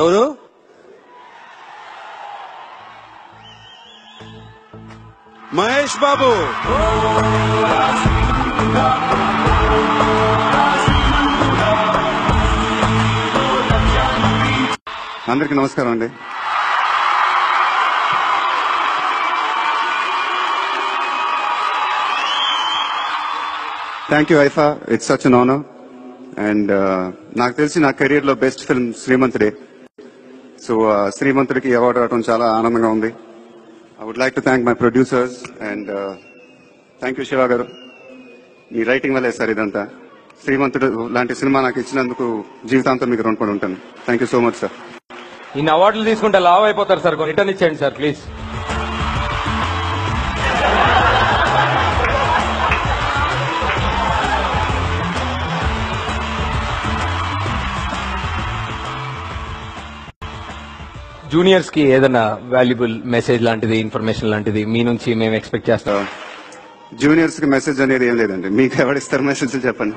ఎవరు? మహేష్ బాబు. అందరికీ నమస్కారం అండి. Thank you IIFA, it's such an honour. And నాకు తెలిసి నా కెరీర్ లో బెస్ట్ ఫిల్మ్ శ్రీమంతుడే. సో శ్రీమంతుడికి అవార్డు రావడం చాలా ఆనందంగా ఉంది. I would like to thank my producers and thank you Siva గారు. మీ రైటింగ్ వల్లే సార్ ఇదంతా. శ్రీమంతుడు లాంటి సినిమా నాకు ఇచ్చినందుకు జీవితాంతం మీకు రుణపడి ఉంటాను. Thank you so much sir. ఇన్ని అవార్డులు తీసుకుంటే లావ్ అయిపోతారు సార్, రిటర్న్ ఇచ్చేయండి సార్ ప్లీజ్. జూనియర్స్ కి ఏదైనా వాల్యుబుల్ మెసేజ్ లాంటిది, ఇన్ఫర్మేషన్ లాంటిది మీ నుంచి మేము ఎక్స్పెక్ట్ చేస్తాం. జూనియర్స్ కి మెసేజ్ అనేది ఏం లేదండి, మీకు ఎవరిస్తారు మెసేజ్ చెప్పండి.